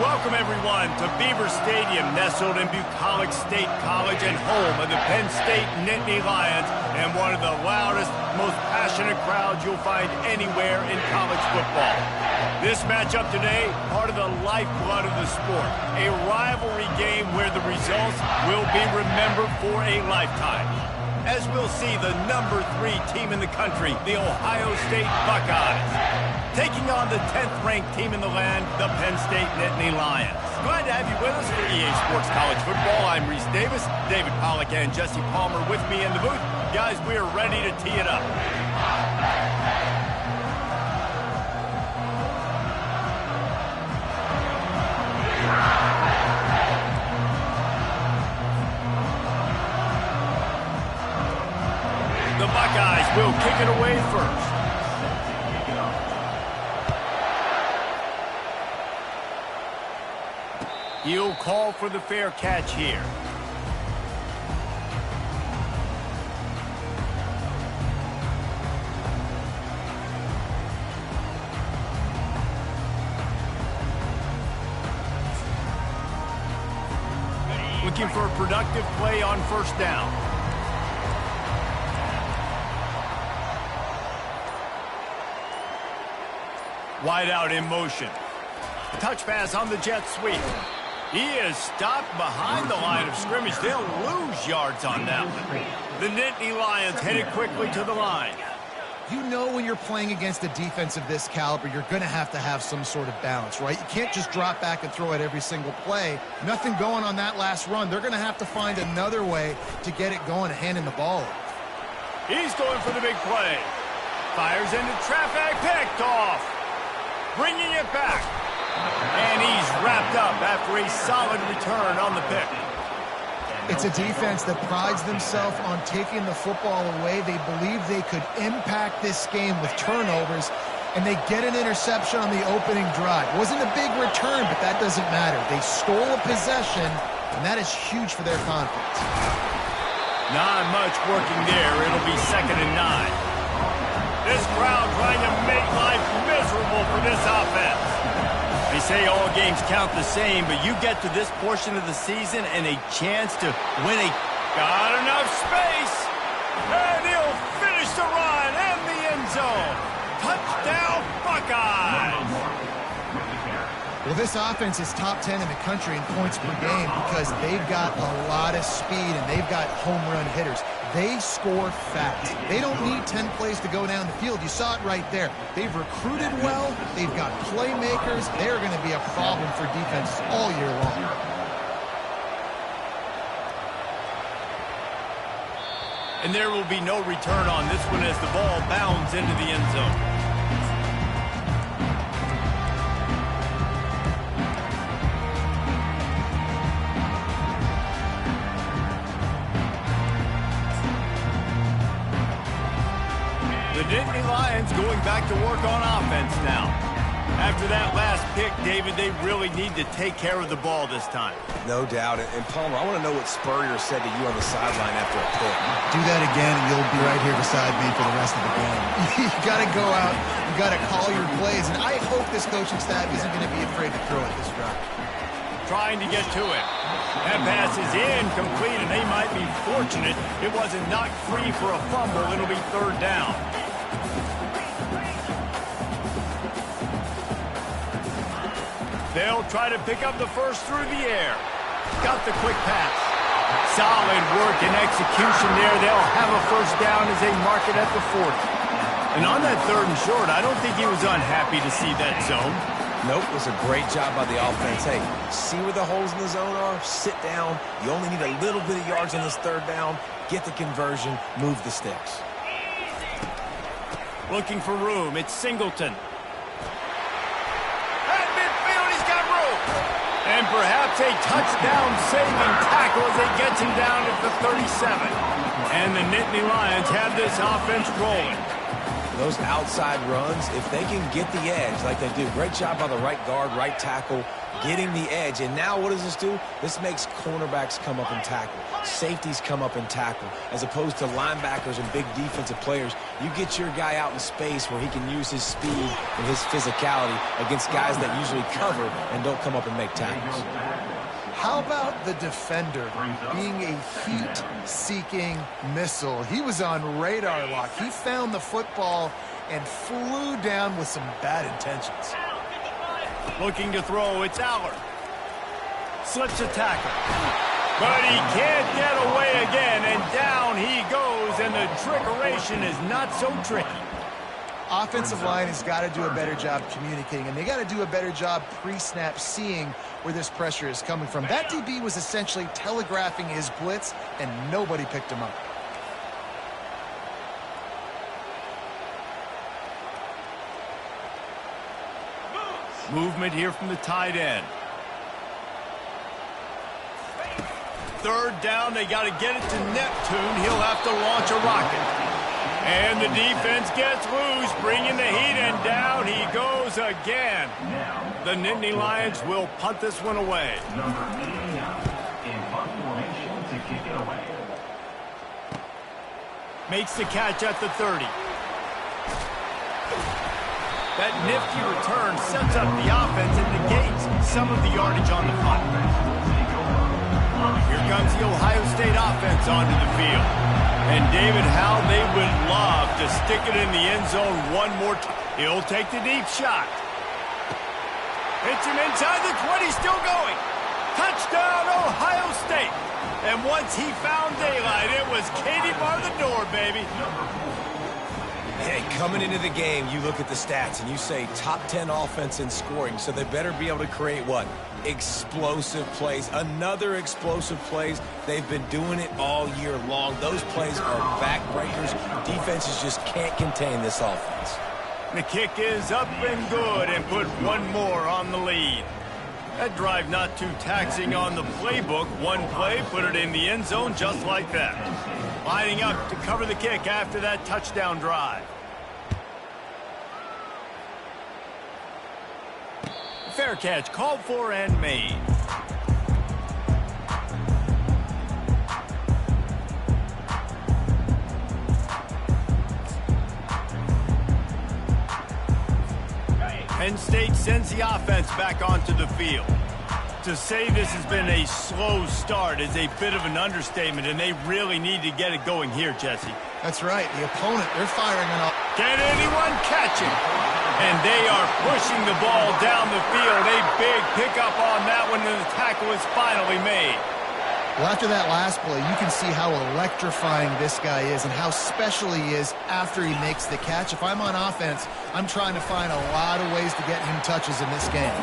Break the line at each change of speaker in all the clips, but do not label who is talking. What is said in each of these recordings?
Welcome, everyone, to Beaver Stadium, nestled in Bucolic State College and home of the Penn State Nittany Lions, and one of the loudest, most passionate crowds you'll find anywhere in college football. This matchup today, part of the lifeblood of the sport, a rivalry game where the results will be remembered for a lifetime. As we'll see the number 3 team in the country, the Ohio State Buckeyes, taking on the 10th-ranked team in the land, the Penn State Nittany Lions. Glad to have you with us for EA Sports College Football. I'm Reese Davis, David Pollack and Jesse Palmer with me in the booth. Guys, we are ready to tee it up. The Buckeyes will kick it away first. He'll call for the fair catch here. Looking for a productive play on first down. Wide out in motion. Touch pass on the jet sweep. He is stopped behind the line of scrimmage. They'll lose yards on that one. The Nittany Lions headed quickly to the line.
You know when you're playing against a defense of this caliber, you're going to have some sort of balance, right? You can't just drop back and throw it every single play. Nothing going on that last run. They're going to have to find another way to get it going and handing the ball off.
He's going for the big play. Fires into traffic, picked off. Bringing it back. And he's wrapped up after a solid return on the pick.
It's a defense that prides themselves on taking the football away. They believe they could impact this game with turnovers, and they get an interception on the opening drive. It wasn't a big return, but that doesn't matter. They stole a possession, and that is huge for their confidence.
Not much working there. It'll be 2nd and 9. This crowd trying to make life miserable for this offense. They say all games count the same, but you get to this portion of the season and a chance to win a... Got enough space! And he'll finish the run and the end zone. Touchdown, Buckeyes!
Well, this offense is top 10 in the country in points per game because they've got a lot of speed and they've got home run hitters. They score fast. They don't need 10 plays to go down the field. You saw it right there. They've recruited well. They've got playmakers. They're going to be a problem for defenses all year long.
And there will be no return on this one as the ball bounds into the end zone. The Nittany Lions going back to work on offense now. After that last pick, David, they really need to take care of the ball this time.
No doubt. And Palmer, I want to know what Spurrier said to you on the sideline after a pick.
Do that again, and you'll be right here beside me for the rest of the game. You got to go out. You got to call your plays. And I hope this coaching staff isn't going to be afraid to throw it this drive.
Trying to get to it. That pass is incomplete, and they might be fortunate it wasn't knocked free for a fumble. It'll be 3rd down. They'll try to pick up the first through the air. Got the quick pass. Solid work and execution there. They'll have a first down as they mark it at the 40. And on that 3rd and short, I don't think he was unhappy to see that zone.
Nope, it was a great job by the offense. Hey, see where the holes in the zone are? Sit down. You only need a little bit of yards on this 3rd down. Get the conversion. Move the sticks.
Looking for room. It's Singleton. And perhaps a touchdown-saving tackle as they get him down at the 37. And the Nittany Lions have this offense rolling.
Those outside runs, if they can get the edge like they do, great job by the right guard, right tackle, getting the edge. And now what does this do? This makes cornerbacks come up and tackle. Safeties come up and tackle. As opposed to linebackers and big defensive players, you get your guy out in space where he can use his speed and his physicality against guys that usually cover and don't come up and make tackles.
How about the defender being a heat-seeking missile? He was on radar lock. He found the football and flew down with some bad intentions.
Looking to throw, it's Aller. Slips a tackle. But he can't get away again, and down he goes, and the trickeration is not so tricky.
Offensive line has got to do a better job communicating, and they got to do a better job pre-snap seeing where this pressure is coming from. That DB was essentially telegraphing his blitz, and nobody picked him up.
Movement here from the tight end. Third down, they got to get it to Neptune. He'll have to launch a rocket. And the defense gets loose, bringing the heat, and down he goes again. The Nittany Lions will punt this one away.
Number 89 in punt formation to kick it away.
Makes the catch at the 30. That nifty return sets up the offense and negates some of the yardage on the punt. Here comes the Ohio State offense onto the field. And David, how they would love to stick it in the end zone one more time. He'll take the deep shot. Hits him inside the 20, still going. Touchdown, Ohio State. And once he found daylight, it was Katie bar the door, baby.
Hey, coming into the game, you look at the stats and you say top 10 offense in scoring, so they better be able to create what? Explosive plays. Another explosive plays. They've been doing it all year long. Those plays are backbreakers. Defenses just can't contain this offense.
The kick is up and good, and put one more on the lead. That drive not too taxing on the playbook. One play, put it in the end zone just like that. Lining up to cover the kick after that touchdown drive. Fair catch called for and made. Penn State sends the offense back onto the field. To say this has been a slow start is a bit of an understatement, and they really need to get it going here, Jesse.
That's right. The opponent, they're firing on all.
Can anyone catch it? And they are pushing the ball down the field. A big pickup on that one, and the tackle is finally made.
Well, after that last play, you can see how electrifying this guy is and how special he is after he makes the catch. If I'm on offense, I'm trying to find a lot of ways to get him touches in this game.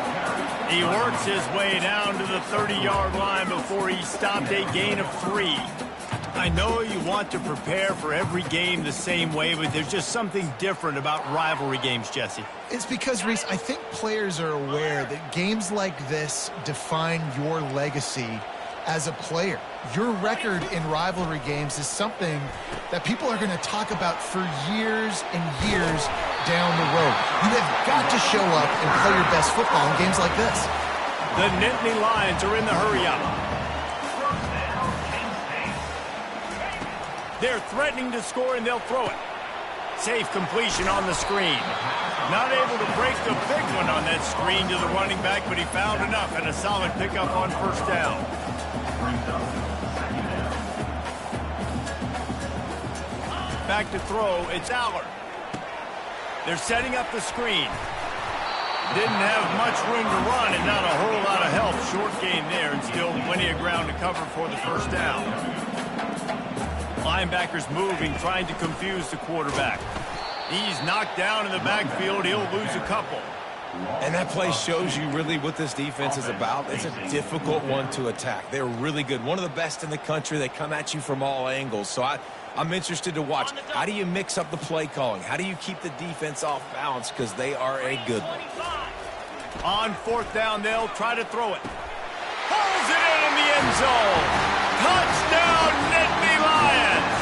He works his way down to the 30-yard line before he stopped a gain of 3. I know you want to prepare for every game the same way, but there's just something different about rivalry games, Jesse.
It's because, Reese, I think players are aware that games like this define your legacy as a player. Your record in rivalry games is something that people are going to talk about for years and years down the road. You have got to show up and play your best football in games like this.
The Nittany Lions are in the hurry-up. They're threatening to score, and they'll throw it. Safe completion on the screen. Not able to break the big one on that screen to the running back, but he found enough and a solid pickup on first down. Back to throw, it's Aller. They're setting up the screen. Didn't have much room to run and not a whole lot of help. Short gain there and still plenty of ground to cover for the first down. Linebackers moving, trying to confuse the quarterback. He's knocked down in the backfield. He'll lose a couple.
And that play shows you really what this defense is about. It's a difficult one to attack. They're really good. One of the best in the country. They come at you from all angles. So I'm interested to watch. How do you mix up the play calling? How do you keep the defense off balance? Because they are a good one.
On fourth down, they'll try to throw it. Pulls it in the end zone. Touchdown, Nittany Lions.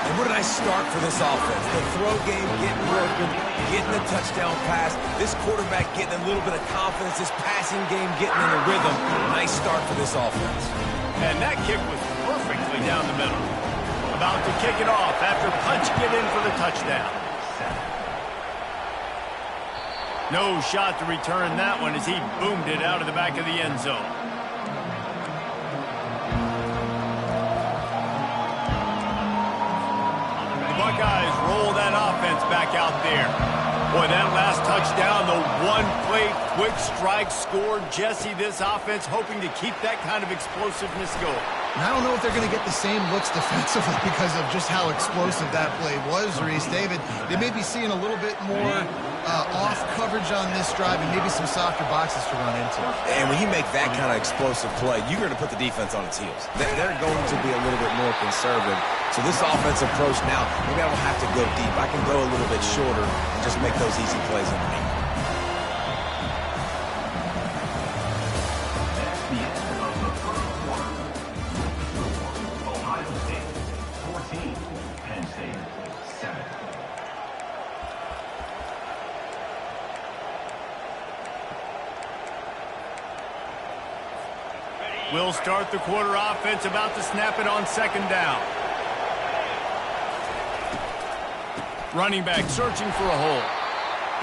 And what a nice start for this offense. The throw game getting working, getting the touchdown pass. This quarterback getting a little bit of confidence. This passing game getting in a rhythm. Nice start for this offense.
And that kick was perfectly down the middle. About to kick it off after punching it in for the touchdown. No shot to return that one as he boomed it out of the back of the end zone. The Buckeyes roll that offense back out there. Boy, that last touchdown, the one-play quick strike scored. Jesse, this offense hoping to keep that kind of explosiveness going.
And I don't know if they're going to get the same looks defensively because of just how explosive that play was, Reese. David, they may be seeing a little bit more off coverage on this drive and maybe some softer boxes to run into.
And when you make that kind of explosive play, you're going to put the defense on its heels. They're going to be a little bit more conservative. So this offensive approach now, maybe I don't have to go deep. I can go a little bit shorter and just make those easy plays underneath.
That's the end of the first quarter. Ohio State 14, Penn State 7.
We'll start the quarter offense, about to snap it on second down. Running back searching for a hole.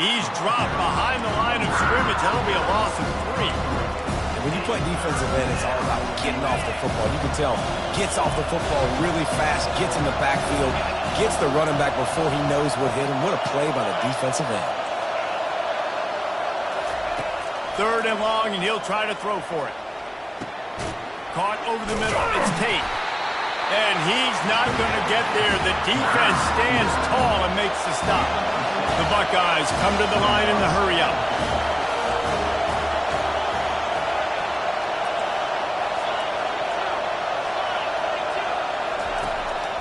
He's dropped behind the line of scrimmage. That'll be a loss of 3.
And when you play defensive end, it's all about getting off the football. You can tell, gets off the football really fast, gets in the backfield, gets the running back before he knows what hit him. What a play by the defensive end.
3rd and long, and he'll try to throw for it. Caught over the middle. It's Tate. And he's not going to get there. The defense stands tall and makes the stop. The Buckeyes come to the line in the hurry-up.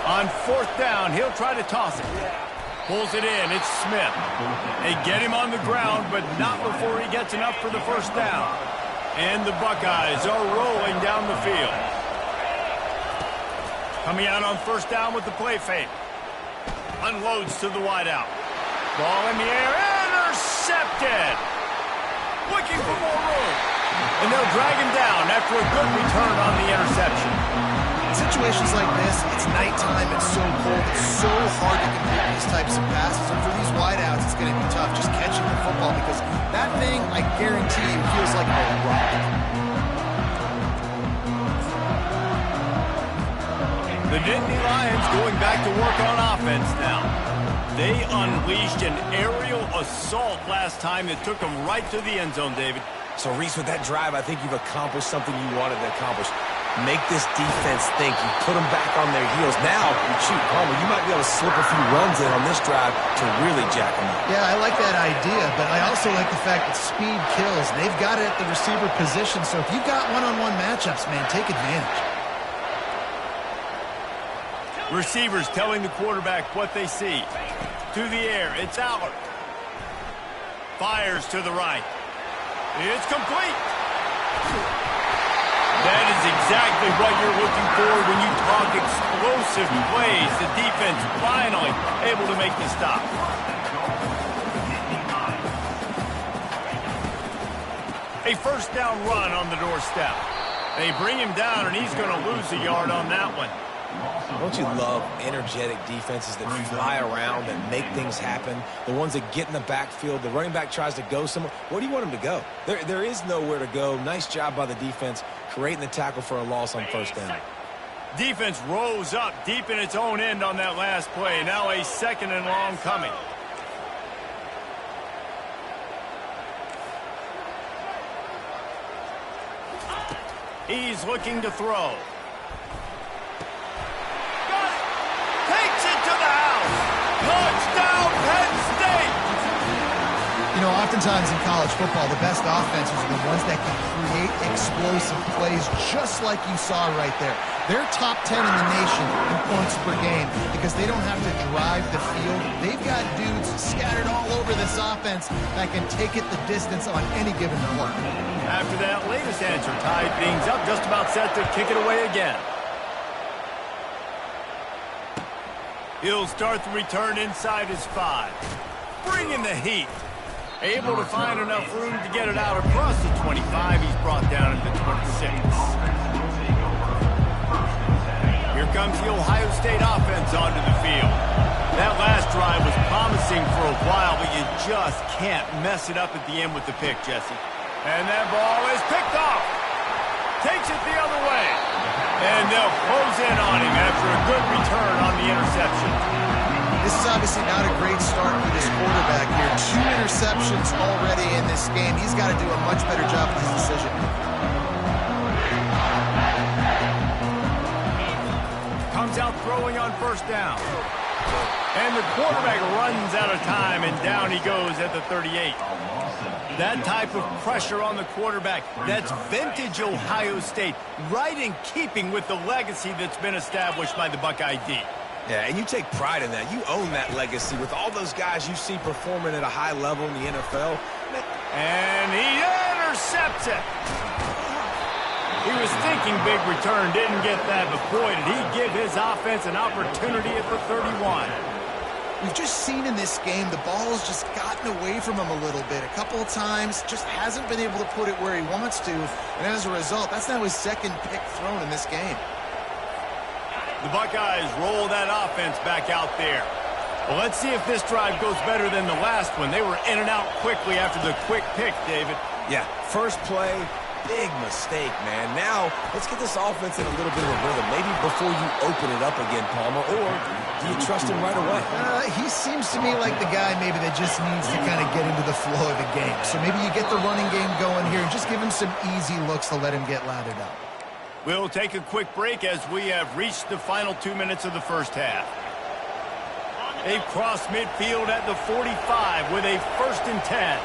On 4th down, he'll try to toss it. Pulls it in. It's Smith. They get him on the ground, but not before he gets enough for the 1st down. And the Buckeyes are rolling down the field. Coming out on 1st down with the play fake. Unloads to the wideout. Ball in the air. Intercepted. Looking for more room. And they'll drag him down after a good return on the interception.
In situations like this, it's nighttime, it's so cold, it's so hard to complete these types of passes. And for these wideouts, it's going to be tough just catching the football because that thing, I guarantee you, feels like a rock.
The Nittany Lions going back to work on offense now. They unleashed an aerial assault last time that took them right to the end zone, David.
So, Reese, with that drive, I think you've accomplished something you wanted to accomplish. Make this defense think. You put them back on their heels. Now, shoot, Palmer, you might be able to slip a few runs in on this drive to really jack them up.
Yeah, I like that idea, but I also like the fact that speed kills. They've got it at the receiver position, so if you've got one-on-one matchups, man, take advantage.
Receivers telling the quarterback what they see. To the air, it's Allard. Fires to the right. It's complete. That is exactly what you're looking for when you talk explosive plays. The defense finally able to make the stop. A 1st down run on the doorstep. They bring him down, and he's going to lose a yard on that one.
Don't you love energetic defenses that fly around, that make things happen? The ones that get in the backfield, the running back tries to go somewhere. Where do you want him to go? There is nowhere to go. Nice job by the defense, creating the tackle for a loss on 1st down.
Defense rose up deep in its own end on that last play. Now a 2nd and long coming. He's looking to throw. Takes it to the house. Touchdown, Penn State.
You know, oftentimes in college football, the best offenses are the ones that can create explosive plays just like you saw right there. They're top 10 in the nation in points per game because they don't have to drive the field. They've got dudes scattered all over this offense that can take it the distance on any given play.
After that latest answer tied things up, just about set to kick it away again. He'll start the return inside his 5. Bringing the heat. Able to find enough room to get it out across the 25. He's brought down into 26. Here comes the Ohio State offense onto the field. That last drive was promising for a while, but you just can't mess it up at the end with the pick, Jesse. And that ball is picked off. Takes it the other way. And they'll close in on him after a good return on the interception.
This is obviously not a great start for this quarterback here. 2 interceptions already in this game. He's got to do a much better job with his decision.
Comes out throwing on first down. And the quarterback runs out of time, and down he goes at the 38. That type of pressure on the quarterback, that's vintage Ohio State, right in keeping with the legacy that's been established by the Buckeye D.
Yeah, and you take pride in that. You own that legacy with all those guys you see performing at a high level in the NFL.
And he intercepts it. He was thinking big return, didn't get that, but boy, did he give his offense an opportunity at the 31.
We've just seen in this game the ball's just gotten away from him a little bit. A couple of times, just hasn't been able to put it where he wants to, and as a result, that's now his 2nd pick thrown in this game.
The Buckeyes roll that offense back out there. Well, let's see if this drive goes better than the last one. They were in and out quickly after the quick pick, David.
Yeah, first play, big mistake, man. Now, let's get this offense in a little bit of a rhythm. Maybe before you open it up again, Palmer, or do you trust him right away?
He seems to me like the guy maybe that just needs to kind of get into the flow of the game. So maybe you get the running game going here and just give him some easy looks to let him get lathered up.
We'll take a quick break as we have reached the final 2 minutes of the first half. They've crossed midfield at the 45 with a 1st and 10.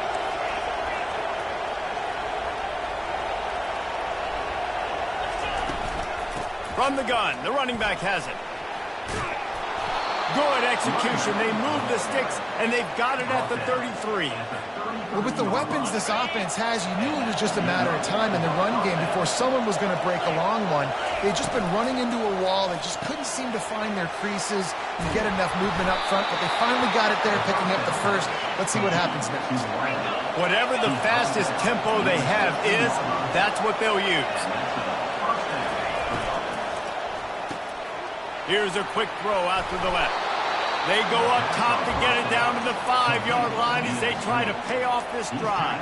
From the gun, the running back has it. Good execution. They move the sticks, and they've got it at the 33.
Well, with the weapons this offense has, you knew it was just a matter of time in the run game before someone was going to break a long one. They'd just been running into a wall. They just couldn't seem to find their creases and get enough movement up front, but they finally got it there, picking up the first. Let's see what happens next.
Whatever the fastest tempo they have is, that's what they'll use. Here's a quick throw out to the left. They go up top to get it down to the 5-yard line as they try to pay off this drive.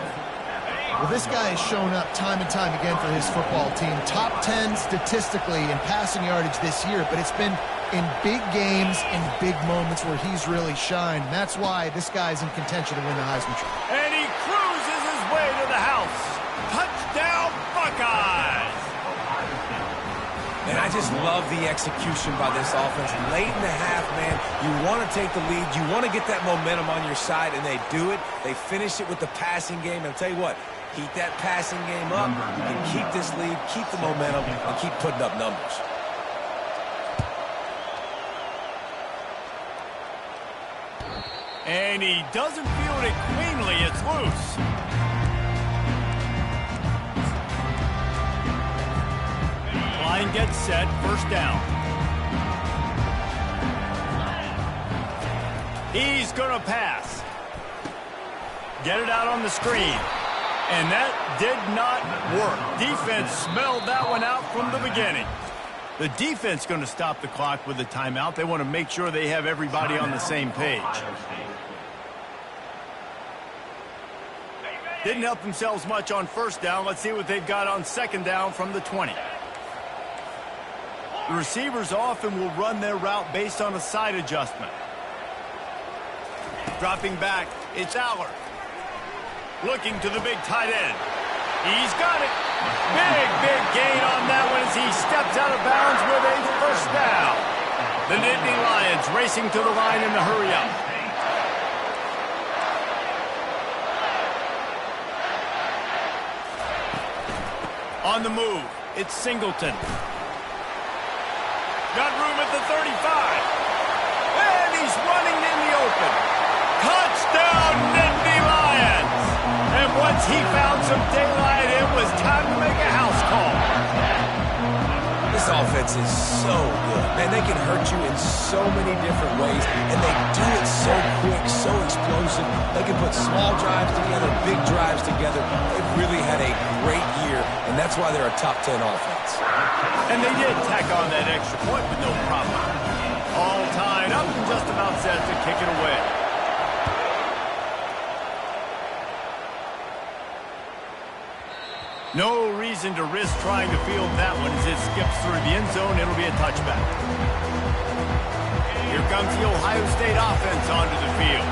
Well, this guy has shown up time and time again for his football team. Top 10 statistically in passing yardage this year, but it's been in big games, in big moments where he's really shined. And that's why this guy's in contention to win the Heisman Trophy.
And he cruises his way to the house. Touchdown, Buckeyes!
And I just love the execution by this offense. Late in the half, man, you want to take the lead. You want to get that momentum on your side, and they do it. They finish it with the passing game. And I'll tell you what, keep that passing game up. You can keep this lead, keep the momentum, and keep putting up numbers.
And he doesn't field it cleanly. It's loose. Line gets set, first down. He's going to pass. Get it out on the screen. And that did not work. Defense smelled that one out from the beginning. The defense going to stop the clock with a timeout. They want to make sure they have everybody on the same page. Didn't help themselves much on first down. Let's see what they've got on second down from the 20. The receivers often will run their route based on a side adjustment. Dropping back, it's Aller. Looking to the big tight end. He's got it. Big gain on that one as he steps out of bounds with a first down. The Nittany Lions racing to the line in the hurry up. On the move, it's Singleton. Got room at the 35. And he's running in the open. Touchdown, Nittany Lions. And once he found some daylight, it was time to make a house call.
This offense offense is so good. Man, they can hurt you in so many different ways, and they do it so quick, so explosive. They can put small drives together, big drives together. They've really had a great year, and that's why they're a top 10 offense.
And they did tack on that extra point with no problem. All tied up and just about set to kick it away. No reason to risk trying to field that one as it skips through the end zone. It'll be a touchback. Here comes the Ohio State offense onto the field.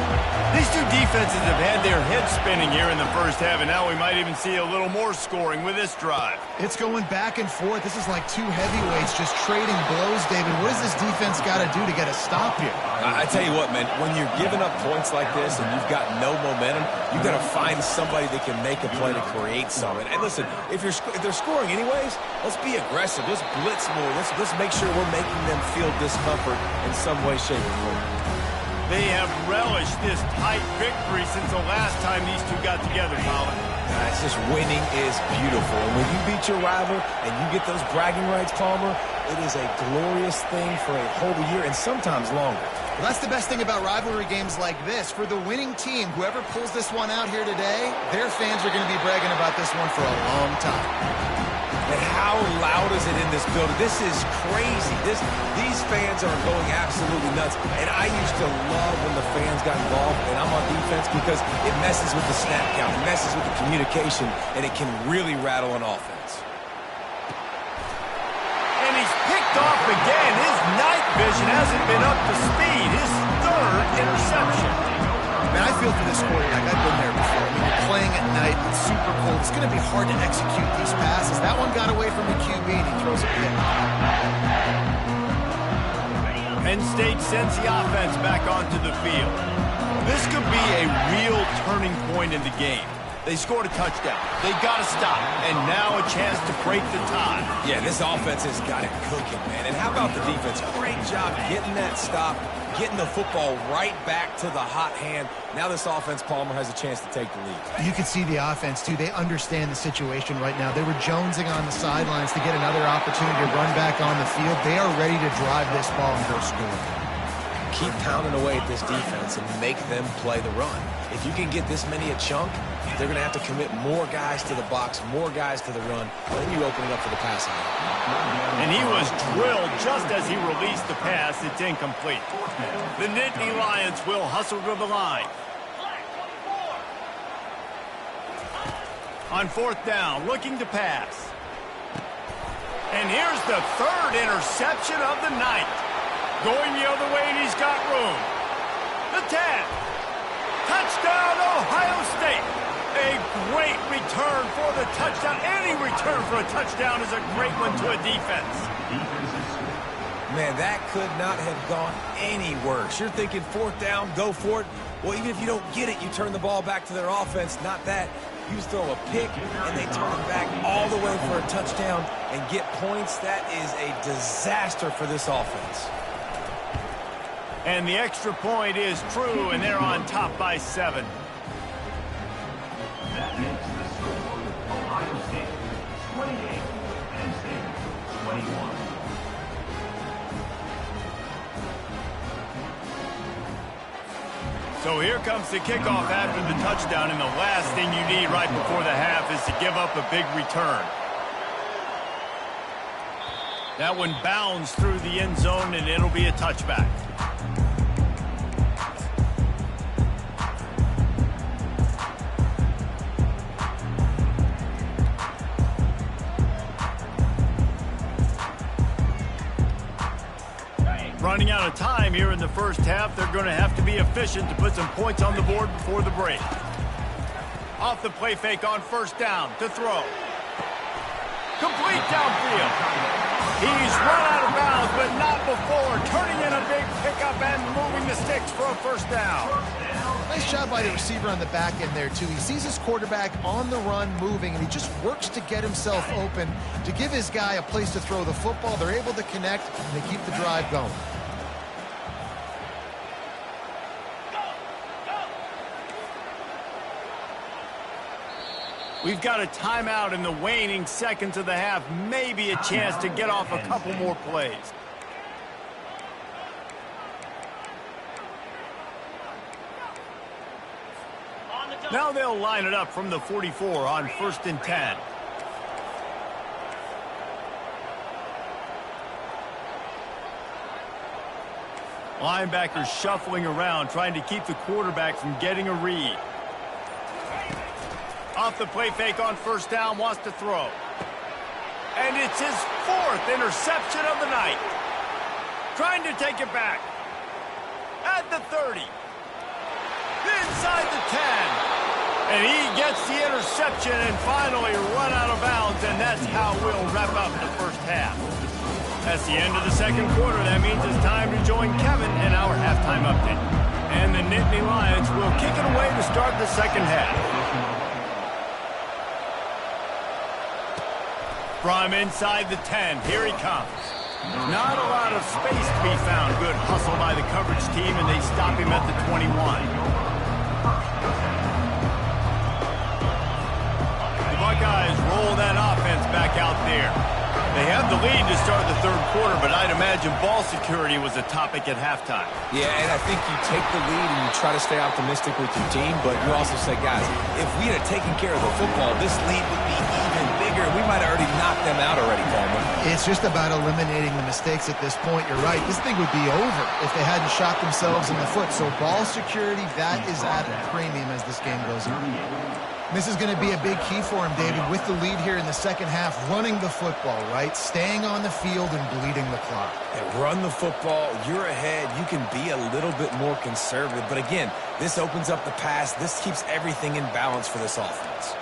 These two defenses have had their heads spinning here in the first half, and now we might even see a little more scoring with this drive.
It's going back and forth. This is like two heavyweights just trading blows, David. What does this defense got to do to get a stop here?
I tell you what, man, when you're giving up points like this and you've got no momentum, you've got to find somebody that can make a play to create something. And listen, if they're scoring anyways, let's be aggressive. Let's blitz more. Let's make sure we're making them feel discomfort in some way, shape, or form.
They have relished this tight victory since the last time these two got together, Colin.
It's just winning is beautiful. And when you beat your rival and you get those bragging rights, Palmer, it is a glorious thing for a whole year and sometimes longer.
Well, that's the best thing about rivalry games like this. For the winning team, whoever pulls this one out here today, their fans are going to be bragging about this one for a long time.
And how loud is it in this building? This is crazy. These fans are going absolutely nuts. And I used to love when the fans got involved, and I'm on defense because it messes with the snap count. It messes with the communication, and it can really rattle an offense.
And he's picked off again. His night vision hasn't been up to speed. His third interception.
Man, I feel for this quarterback. I've been there before. I mean, you're playing at night. It's super cold. It's going to be hard to execute these passes. That one got away from the QB, and he throws a pick.
Penn State sends the offense back onto the field. This could be a real turning point in the game. They scored a touchdown. They got to stop. And now a chance to break the tie.
Yeah, this offense has got it cooking, man. And how about the defense? Great job getting that stop, getting the football right back to the hot hand. Now this offense, Palmer, has a chance to take the lead.
You can see the offense, too. They understand the situation right now. They were jonesing on the sidelines to get another opportunity to run back on the field. They are ready to drive this ball and go score.
Keep pounding away at this defense and make them play the run. If you can get this many a chunk, they're going to have to commit more guys to the box, more guys to the run. Then you open it up for the passing.
And he was drilled just as he released the pass. It's incomplete. The Nittany Lions will hustle to the line. On fourth down, looking to pass. And here's the third interception of the night. Going the other way, and he's got room. The 10. Touchdown, Ohio State. A great return for the touchdown. Any return for a touchdown is a great one to a defense.
Man, that could not have gone any worse. You're thinking fourth down, go for it. Well, even if you don't get it, you turn the ball back to their offense. Not that. You throw a pick, and they turn it back all the way for a touchdown and get points. That is a disaster for this offense.
And the extra point is true, and they're on top by 7.
That makes the score Ohio State 28, Penn State 21.
So here comes the kickoff after the touchdown, and the last thing you need right before the half is to give up a big return. That one bounds through the end zone, and it'll be a touchback. Running out of time here in the first half. They're going to have to be efficient to put some points on the board before the break. Off the play fake on first down to throw. Complete downfield. He's run out of bounds, but not before. Turning in a big pickup and moving the sticks for a first down.
Nice job by the receiver on the back end there, too. He sees his quarterback on the run moving, and he just works to get himself open to give his guy a place to throw the football. They're able to connect, and they keep the drive going.
We've got a timeout in the waning seconds of the half. Maybe a chance to get off a couple more plays. Now they'll line it up from the 44 on 1st and 10. Linebackers shuffling around, trying to keep the quarterback from getting a read. Off the play fake on 1st down, wants to throw. And it's his 4th interception of the night. Trying to take it back. At the 30. Inside the 10. And he gets the interception and finally run out of bounds, and that's how we'll wrap up the first half. That's the end of the second quarter. That means it's time to join Kevin in our halftime update. And the Nittany Lions will kick it away to start the second half. From inside the 10, here he comes. Not a lot of space to be found. Good hustle by the coverage team, and they stop him at the 21. Buckeyes roll that offense back out there. They have the lead to start the third quarter, but I'd imagine ball security was a topic at halftime.
Yeah, and I think you take the lead and you try to stay optimistic with your team, but you also say, guys, if we had taken care of the football, this lead would be even bigger. We might have already knocked them out already, Palmer.
It's just about eliminating the mistakes at this point. You're right. This thing would be over if they hadn't shot themselves in the foot. So ball security, that is at a premium as this game goes on. This is going to be a big key for him, David, with the lead here in the second half, running the football, right? Staying on the field and bleeding the clock.
And run the football, you're ahead, you can be a little bit more conservative. But again, this opens up the pass. This keeps everything in balance for this offense.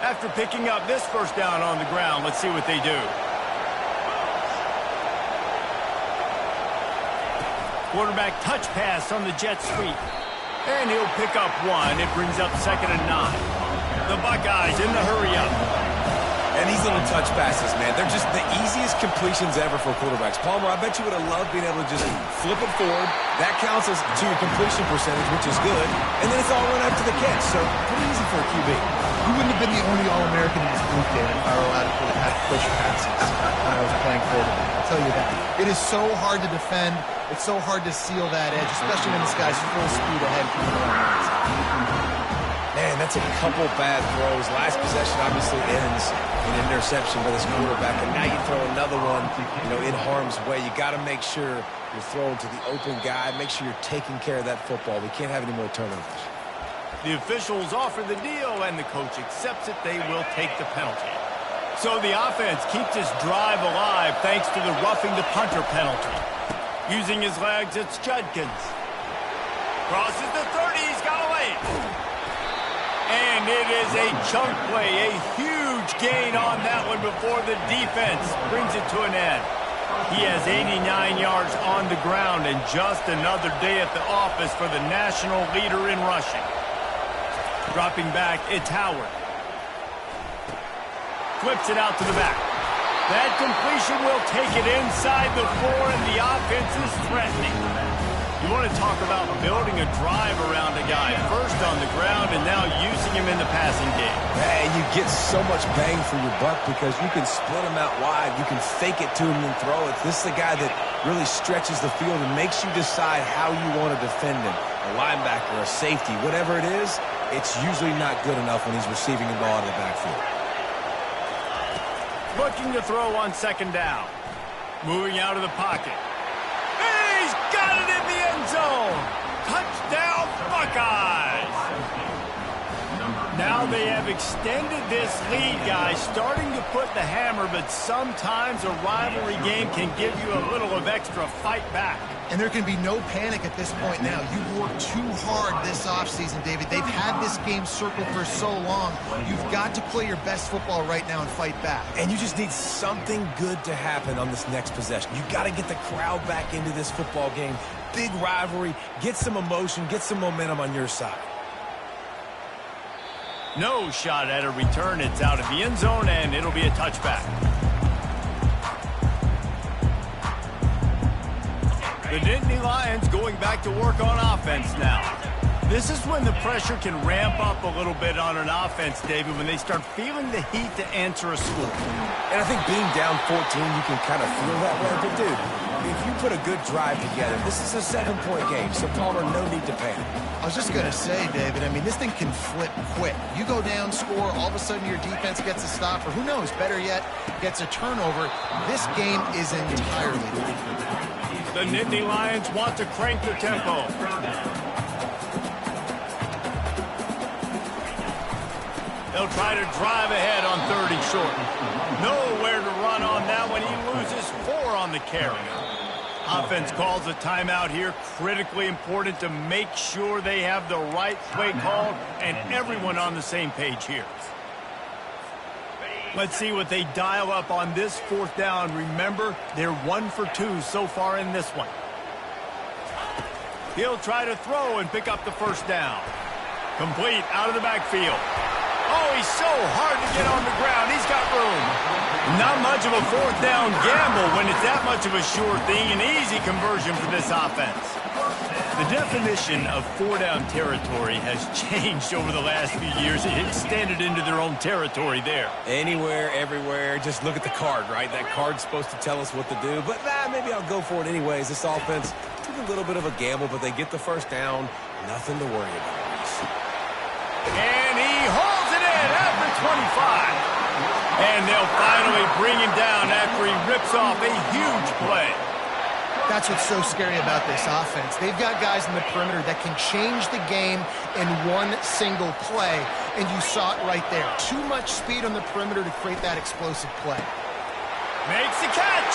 After picking up this first down on the ground, let's see what they do. Quarterback touch pass on the jet sweep. And he'll pick up one. It brings up 2nd and 9. The Buckeyes in the hurry up.
And these little touch passes, man, they're just the easiest completions ever for quarterbacks. Palmer, I bet you would have loved being able to just flip it forward. That counts as to your completion percentage, which is good. And then it's all run up to the catch. So pretty easy for a QB.
You wouldn't have been the only All-American in this group, David, if I were allowed to have push passes when I was playing quarterback. I'll tell you that. It is so hard to defend. It's so hard to seal that edge, especially when this guy's full speed ahead coming around the outside.
Man, that's a couple bad throws. Last possession obviously ends in an interception by this quarterback, and now you throw another one, in harm's way. You got to make sure you're throwing to the open guy. Make sure you're taking care of that football. We can't have any more turnovers.
The officials offer the deal, and the coach accepts it. They will take the penalty. So the offense keeps this drive alive thanks to the roughing the punter penalty. Using his legs, it's Judkins. Crosses the 30, he's got away. And it is a chunk play, a huge gain on that one before the defense brings it to an end. He has 89 yards on the ground, and just another day at the office for the national leader in rushing. Dropping back, it's Howard. Flips it out to the back. That completion will take it inside the 4, and the offense is threatening. You want to talk about building a drive around a guy. First on the ground, and now using him in the passing game.
And you get so much bang for your buck because you can split him out wide. You can fake it to him and throw it. This is a guy that really stretches the field and makes you decide how you want to defend him. A linebacker, a safety, whatever it is, it's usually not good enough when he's receiving the ball out of the backfield.
Looking to throw on 2nd down. Moving out of the pocket. He's got it in the end zone. Touchdown, Buckeyes. Now they have extended this lead, guys, starting to put the hammer, but sometimes a rivalry game can give you a little of extra fight back.
And there can be no panic at this point now. You've worked too hard this offseason, David. They've had this game circled for so long. You've got to play your best football right now and fight back.
And you just need something good to happen on this next possession. You've got to get the crowd back into this football game. Big rivalry. Get some emotion. Get some momentum on your side.
No shot at a return. It's out of the end zone, and it'll be a touchback. The Nittany Lions going back to work on offense now. This is when the pressure can ramp up a little bit on an offense, David, when they start feeling the heat to answer a score.
And I think being down 14, you can kind of feel that way. But, dude, if you put a good drive together, this is a 7-point game, so Palmer, no need to panic.
I was just going to say, David, I mean, this thing can flip quick. You go down, score, all of a sudden your defense gets a stop, or who knows, better yet, gets a turnover. This game is entirely different.
The Nittany Lions want to crank the tempo. They'll try to drive ahead on 30 short. Nowhere to run on that one. He loses 4 on the carry. Offense calls a timeout here. Critically important to make sure they have the right play called and everyone on the same page here. Let's see what they dial up on this 4th down. Remember, they're 1 for 2 so far in this one. He'll try to throw and pick up the 1st down. Complete out of the backfield. Oh, he's so hard to get on the ground. He's got room. Not much of a 4th down gamble when it's that much of a sure thing. An easy conversion for this offense. The definition of 4-down territory has changed over the last few years. It extended into their own territory there.
Anywhere, everywhere, just look at the card, right? That card's supposed to tell us what to do, but maybe I'll go for it anyways. This offense took a little bit of a gamble, but they get the 1st down. Nothing to worry about.
And he holds it in after 25. And they'll finally bring him down after he rips off a huge play.
That's what's so scary about this offense. They've got guys in the perimeter that can change the game in one single play, and you saw it right there. Too much speed on the perimeter to create that explosive play.
Makes the catch,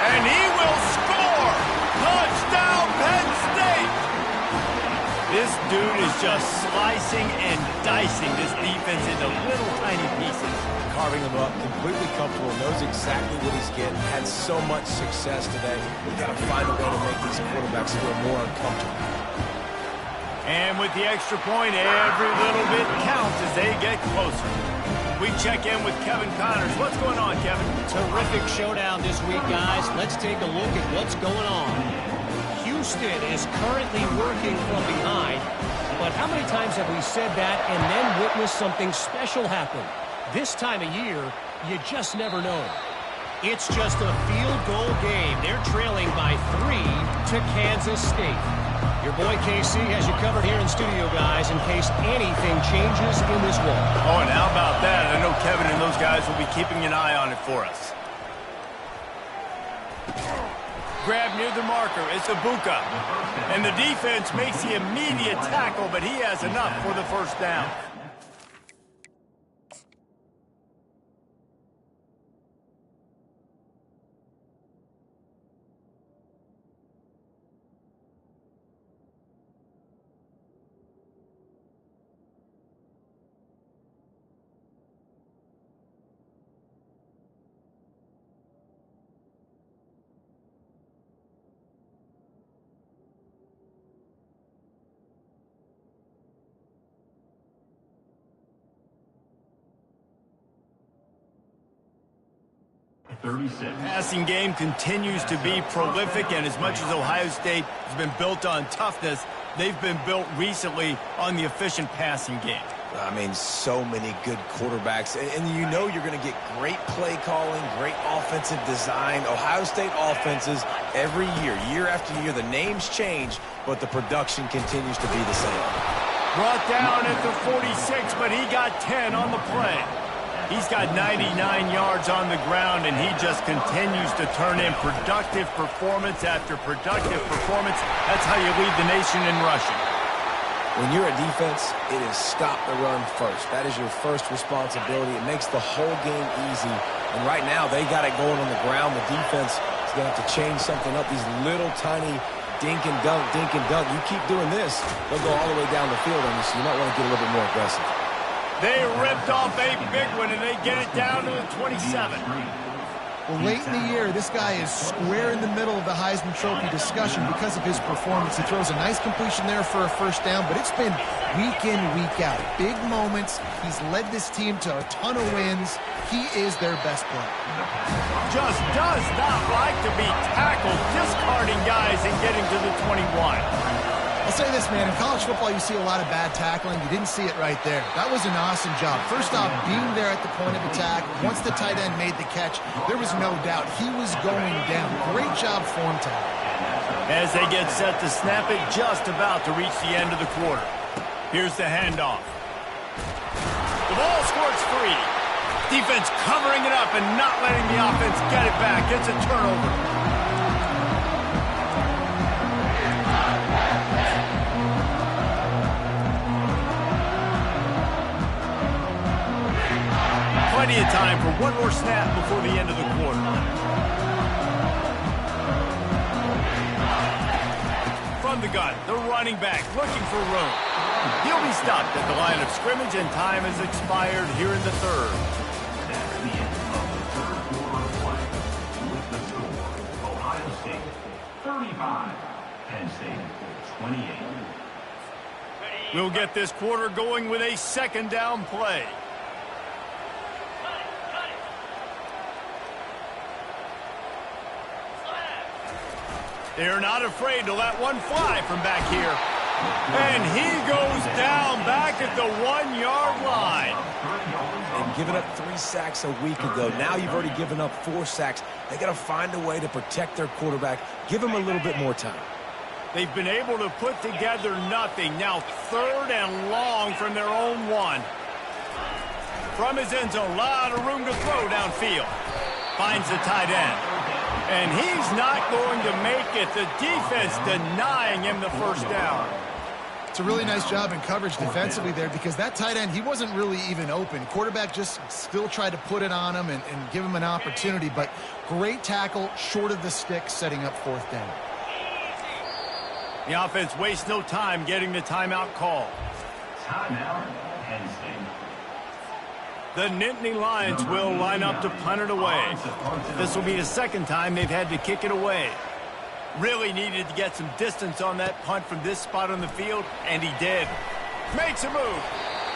and he will score! Touchdown, Penn State! This dude is just slicing and dicing this defense into little tiny pieces.
Carving them up, completely comfortable, knows exactly what he's getting, had so much success today. We've got to find a way to make these quarterbacks feel more uncomfortable.
And with the extra point, every little bit counts as they get closer. We check in with Kevin Connors. What's going on, Kevin?
Terrific showdown this week, guys. Let's take a look at what's going on. Houston is currently working from behind, but how many times have we said that and then witnessed something special happen? This time of year, you just never know. It's just a field goal game. They're trailing by 3 to Kansas State. Your boy KC has you covered here in studio, guys, in case anything changes in this one.
Oh, and how about that? I know Kevin and those guys will be keeping an eye on it for us. Grab near the marker. It's Ibuka. And the defense makes the immediate tackle, but he has enough for the 1st down. Passing game continues to be prolific, and as much as Ohio State has been built on toughness, they've been built recently on the efficient passing game.
I mean, so many good quarterbacks, and you know you're going to get great play calling, great offensive design. Ohio State offenses every year after year, the names change, but the production continues to be the same.
Brought down at the 46, but he got 10 on the play. He's got 99 yards on the ground, and he just continues to turn in productive performance after productive performance. That's how you lead the nation in rushing.
When you're a defense, it is stop the run first. That is your first responsibility. It makes the whole game easy. And right now, they got it going on the ground. The defense is going to have to change something up. These little tiny dink and dunk, dink and dunk. You keep doing this, they'll go all the way down the field on you, so you might want to get a little bit more aggressive.
They ripped off a big one, and they get it down to the 27.
Well, late in the year, this guy is square in the middle of the Heisman Trophy discussion because of his performance. He throws a nice completion there for a first down, but it's been week in, week out. Big moments. He's led this team to a ton of wins. He is their best player.
Just does not like to be tackled, discarding guys and getting to the 21.
I'll say this, man, in college football you see a lot of bad tackling. You didn't see it right there. That was an awesome job. First off, being there at the point of attack. Once the tight end made the catch, there was no doubt he was going down. Great job form tackle.
As they get set to snap it, just about to reach the end of the quarter. Here's the handoff. The ball squirts free. Defense covering it up and not letting the offense get it back. It's a turnover. Plenty of time for one more snap before the end of the quarter. From the gun, the running back looking for room. He'll be stopped at the line of scrimmage, and time has expired here in the third.
That's the end of the third quarter of play. With the score, Ohio State 35, Penn State 28.
We'll get this quarter going with a second down play. They're not afraid to let one fly from back here. And he goes down back at the 1-yard line.
And giving up 3 sacks a week ago. Now you've already given up 4 sacks. They got to find a way to protect their quarterback. Give him a little bit more time.
They've been able to put together nothing. Now 3rd and long from their own 1. From his end zone, a lot of room to throw downfield. Finds the tight end. And he's not going to make it. The defense denying him the first down.
It's a really nice job in coverage defensively there because that tight end, he wasn't really even open. Quarterback just still tried to put it on him and give him an opportunity, but great tackle short of the stick, setting up 4th down.
The offense wastes no time getting the timeout call.
Timeout, Penn State.
The Nittany Lions will line up to punt it away. This will be the second time they've had to kick it away. Really needed to get some distance on that punt from this spot on the field, and he did. Makes a move.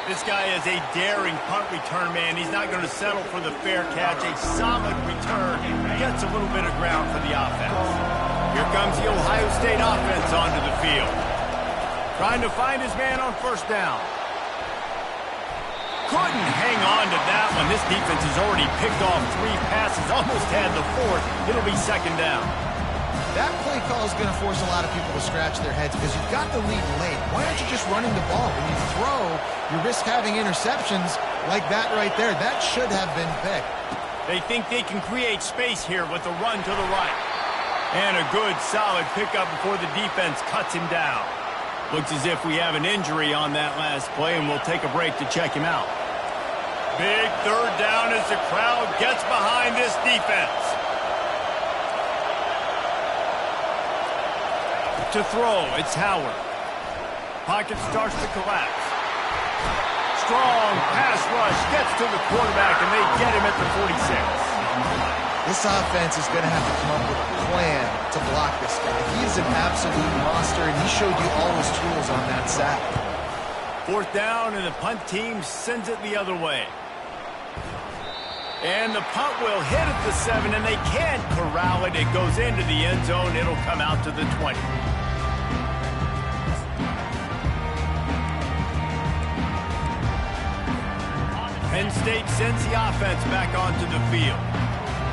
This guy is a daring punt return man. He's not going to settle for the fair catch. A solid return. Gets a little bit of ground for the offense. Here comes the Ohio State offense onto the field. Trying to find his man on first down. Couldn't hang on to that one. This defense has already picked off 3 passes, almost had the 4th. It'll be second down.
That play call is going to force a lot of people to scratch their heads because you've got the lead late. Why aren't you just running the ball? When you throw, you risk having interceptions like that right there. That should have been picked.
They think they can create space here with the run to the right. And a good, solid pickup before the defense cuts him down. Looks as if we have an injury on that last play, and we'll take a break to check him out. Big 3rd down as the crowd gets behind this defense. To throw, it's Howard. Pocket starts to collapse. Strong pass rush gets to the quarterback, and they get him at the 46.
This offense is going to have to come up with a plan to block this guy. He is an absolute monster, and he showed you all his tools on that sack.
4th down, and the punt team sends it the other way. And the punt will hit at the 7, and they can't corral it. It goes into the end zone. It'll come out to the 20. Penn State sends the offense back onto the field.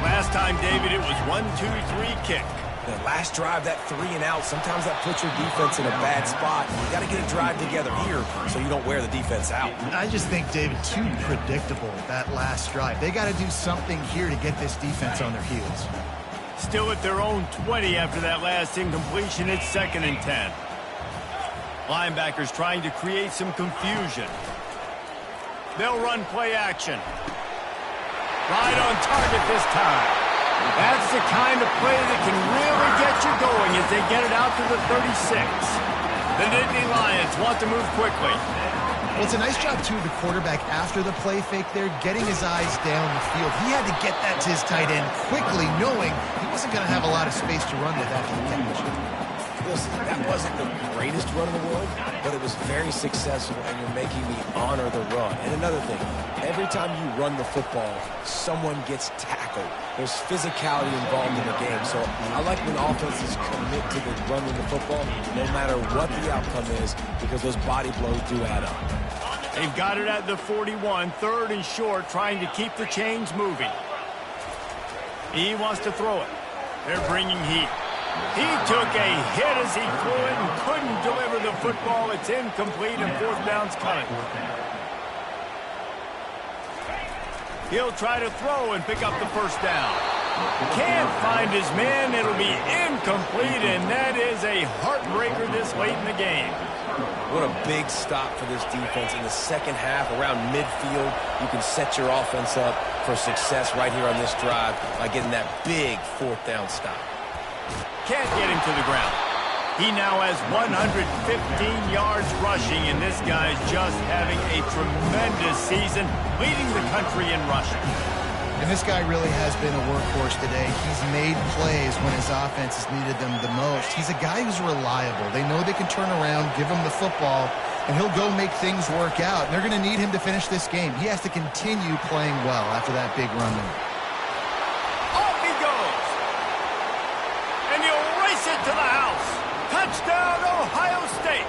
Last time, David, it was 1-2-3 kick.
The last drive, that 3 and out, sometimes that puts your defense in a bad spot. You got to get a drive together here so you don't wear the defense out.
I just think, David, too predictable, that last drive. They got to do something here to get this defense on their heels.
Still at their own 20 after that last incompletion. It's 2nd and 10. Linebackers trying to create some confusion. They'll run play action. Right on target this time. That's the kind of play that can really get you going as they get it out to the 36. The Nittany Lions want to move quickly.
Well, it's a nice job, too, the quarterback after the play fake there, getting his eyes down the field. He had to get that to his tight end quickly, knowing he wasn't going to have a lot of space to run with after the catch.
Listen, that wasn't the greatest run in the world, but it was very successful, and you're making me honor the run. And another thing, every time you run the football, someone gets tackled. There's physicality involved in the game. So I like when offenses commit to the running the football, no matter what the outcome is, because those body blows do add up.
They've got it at the 41, 3rd and short, trying to keep the chains moving. He wants to throw it. They're bringing heat. He took a hit as he threw it and couldn't deliver the football. It's incomplete and 4th down's coming. He'll try to throw and pick up the 1st down. Can't find his man. It'll be incomplete, and that is a heartbreaker this late in the game.
What a big stop for this defense in the second half. Around midfield, you can set your offense up for success right here on this drive by getting that big 4th down stop.
Can't get him to the ground. He now has 115 yards rushing, and this guy's just having a tremendous season, leading the country in rushing.
And this guy really has been a workhorse today. He's made plays when his offense has needed them the most. He's a guy who's reliable. They know they can turn around, give him the football, and he'll go make things work out. And they're going to need him to finish this game. He has to continue playing well after that big run there.
Off he goes. And he'll race it to the house. Touchdown, Ohio State.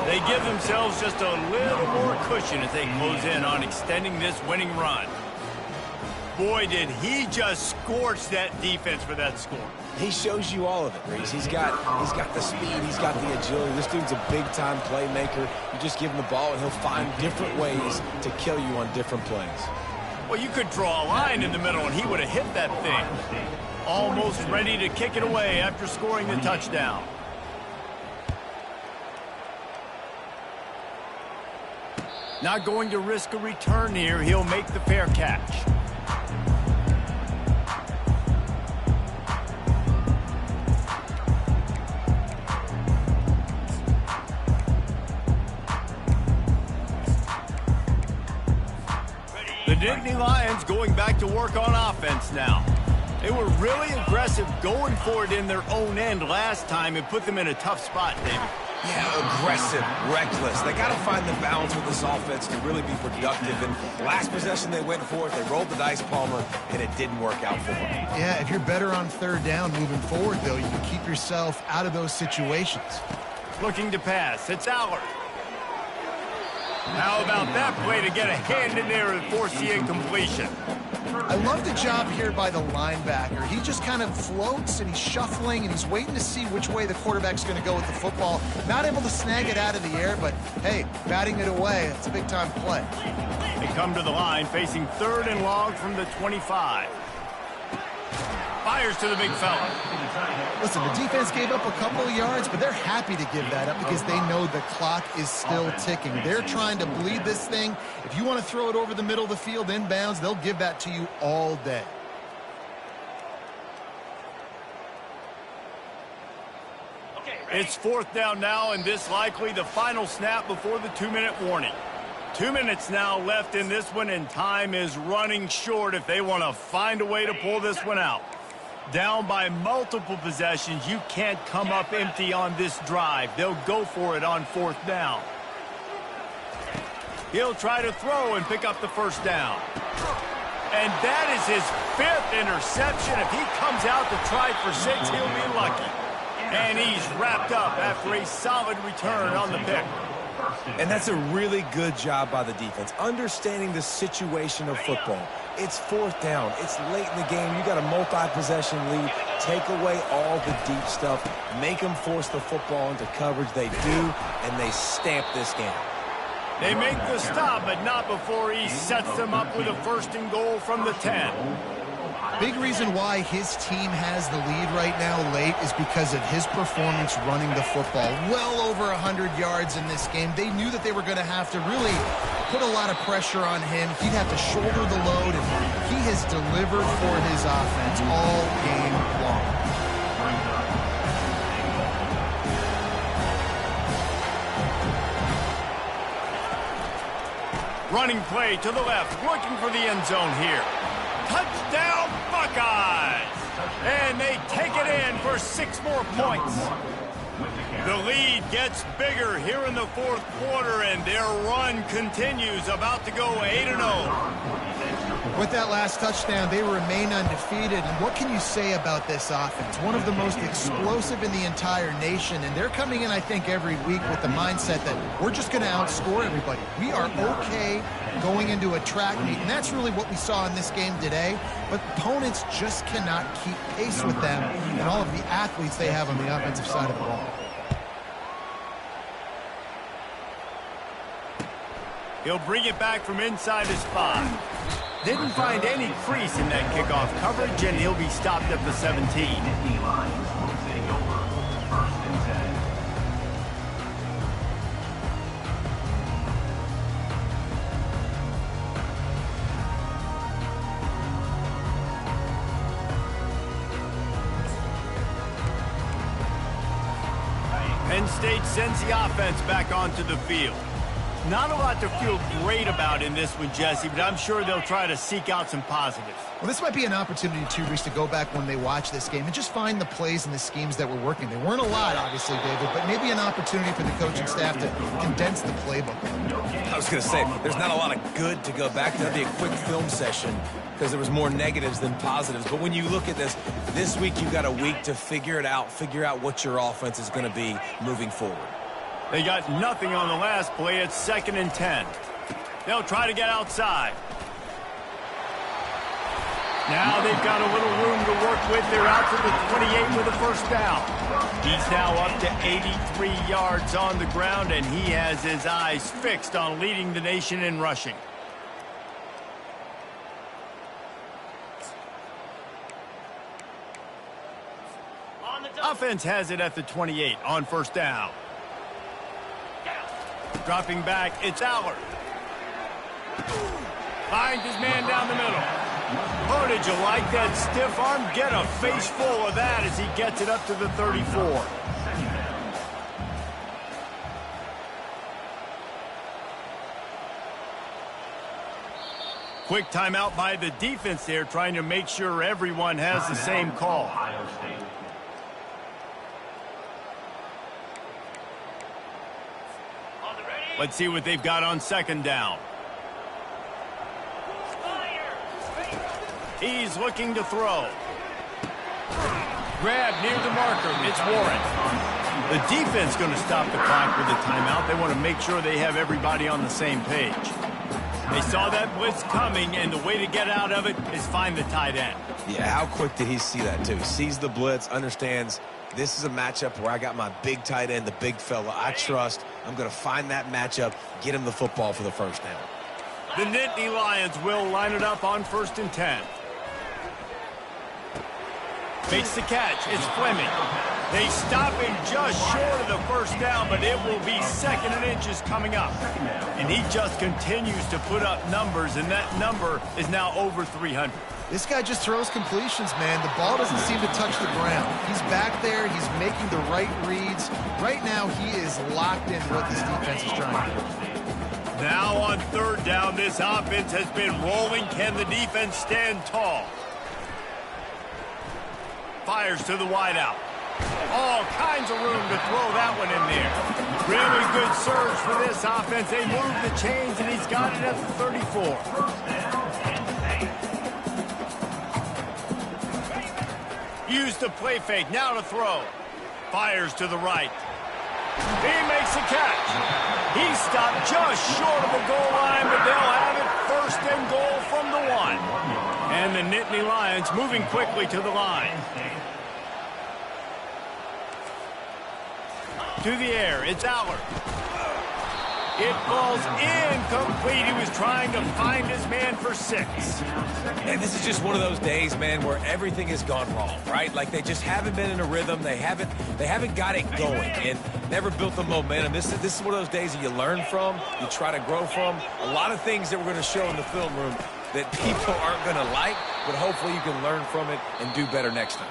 They give themselves just a little more cushion as they close in on extending this winning run. Boy, did he just scorch that defense for that score.
He shows you all of it, Reese. He's got the speed, he's got the agility. This dude's a big-time playmaker. You just give him the ball, and he'll find different ways to kill you on different plays.
Well, you could draw a line in the middle, and he would have hit that thing. Almost ready to kick it away after scoring the touchdown. Not going to risk a return here. He'll make the fair catch. The Nittany Lions going back to work on offense now. They were really aggressive going for it in their own end last time and put them in a tough spot, David.
Yeah, aggressive, reckless. They got to find the balance with this offense to really be productive. And last possession they went for it. They rolled the dice, Palmer, and it didn't work out for them.
Yeah, if you're better on 3rd down moving forward, though, you can keep yourself out of those situations.
Looking to pass. It's Allard. How about that play to get a hand in there and force the incompletion?
I love the job here by the linebacker. He just kind of floats, and he's shuffling, and he's waiting to see which way the quarterback's going to go with the football. Not able to snag it out of the air, but, hey, batting it away, it's a big-time play.
They come to the line, facing 3rd and long from the 25. Fires to the big fella.
Listen, the defense gave up a couple of yards, but they're happy to give that up because they know the clock is still ticking. They're trying to bleed this thing. If you want to throw it over the middle of the field inbounds, they'll give that to you all day.
It's 4th down now, and this likely the final snap before the 2-minute warning. 2 minutes now left in this one, and time is running short if they want to find a way to pull this one out. Down by multiple possessions, you can't come up empty on this drive. They'll go for it on 4th down. He'll try to throw and pick up the 1st down. And that is his 5th interception. If he comes out to try for 6, he'll be lucky. And he's wrapped up after a solid return on the pick.
And that's a really good job by the defense, understanding the situation of football. It's 4th down. It's late in the game. You got a multi-possession lead. Take away all the deep stuff. Make them force the football into coverage. They do, and they stamp this game.
They make the stop, but not before he sets them up with a 1st and goal from the 10.
Big reason why his team has the lead right now late is because of his performance running the football. Well over 100 yards in this game. They knew that they were going to have to really put a lot of pressure on him. He'd have to shoulder the load, and he has delivered for his offense all game long.
Running play to the left, looking for the end zone here. Touchdown, Buckeyes! And they take it in for 6 more points. The lead gets bigger here in the fourth quarter, and their run continues, about to go 8-0.
With that last touchdown, they remain undefeated. And what can you say about this offense? One of the most explosive in the entire nation. And they're coming in, I think, every week with the mindset that we're just going to outscore everybody. We are okay going into a track meet. And that's really what we saw in this game today. But opponents just cannot keep pace with them and all of the athletes they have on the offensive side of the ball.
He'll bring it back from inside his 5. Didn't find any crease in that kickoff coverage, and he'll be stopped at the 17.
Nittany Lions will take over. 1st and 10.
Penn State sends the offense back onto the field. Not a lot to feel great about in this one, Jesse, but I'm sure they'll try to seek out some positives.
Well, this might be an opportunity, too, Reese, to go back when they watch this game and just find the plays and the schemes that were working. There weren't a lot, obviously, David, but maybe an opportunity for the coaching staff to condense the playbook.
I was going to say, there's not a lot of good to go back to. That'd be a quick film session because there was more negatives than positives. But when you look at this week you got a week to figure it out, figure out what your offense is going to be moving forward.
They got nothing on the last play. It's 2nd and 10. They'll try to get outside. Now they've got a little room to work with. They're out to the 28 with a 1st down. He's now up to 83 yards on the ground, and he has his eyes fixed on leading the nation in rushing. Offense has it at the 28 on 1st down. Dropping back, it's Allard. Finds his man down the middle. Oh, did you like that stiff arm? Get a face full of that as he gets it up to the 34. Quick timeout by the defense there, trying to make sure everyone has the same call.
Ohio State.
Let's see what they've got on 2nd down. He's looking to throw. Grab near the marker. It's Warren. The defense going to stop the clock with the timeout. They want to make sure they have everybody on the same page. They saw that blitz coming, and the way to get out of it is find the tight end.
Yeah, how quick did he see that, too? He sees the blitz, understands this is a matchup where I got my big tight end, the big fella I trust. I'm going to find that matchup, get him the football for the 1st down.
The Nittany Lions will line it up on 1st and 10. Makes the catch. It's Fleming. They stop him just short of the 1st down, but it will be 2nd and inches coming up. And he just continues to put up numbers, and that number is now over 300.
This guy just throws completions, man. The ball doesn't seem to touch the ground. He's back there. He's making the right reads. Right now, he is locked in what this defense is trying to do.
Now on 3rd down, this offense has been rolling. Can the defense stand tall? Fires to the wideout. All kinds of room to throw that one in there. Really good surge for this offense. They move the chains, and he's got it at the 34. Used the play fake, now to throw. Fires to the right. He makes a catch. He stopped just short of the goal line, but they'll have it 1st and goal from the 1. And the Nittany Lions moving quickly to the line. To the air, it's Allard. It falls incomplete. He was trying to find his man for 6.
And this is just one of those days, man, where everything has gone wrong, right? Like they just haven't been in a rhythm. They haven't got it going and never built the momentum. This is one of those days that you learn from, you try to grow from. A lot of things that we're going to show in the film room that people aren't going to like, but hopefully you can learn from it and do better next time.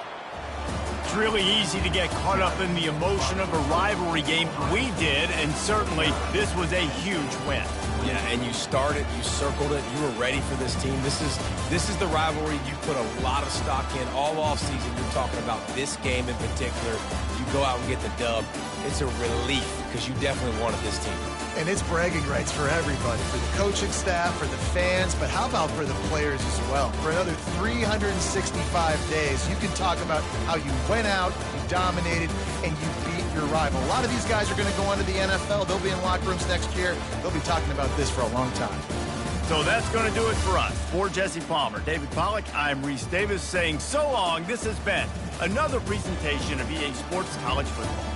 It's really easy to get caught up in the emotion of a rivalry game. We did, and certainly this was a huge win.
Yeah, and you started, you circled it, you were ready for this team. This is the rivalry you put a lot of stock in all offseason. You're talking about this game in particular. You go out and get the dub. It's a relief because you definitely wanted this team.
And it's bragging rights for everybody, for the coaching staff, for the fans, but how about for the players as well? For another 365 days, you can talk about how you went out, you dominated, and you beat your rival. A lot of these guys are going to go on to the NFL. They'll be in locker rooms next year. They'll be talking about this for a long time.
So that's going to do it for us. For Jesse Palmer, David Pollack, I'm Reese Davis saying so long. This has been another presentation of EA Sports College Football.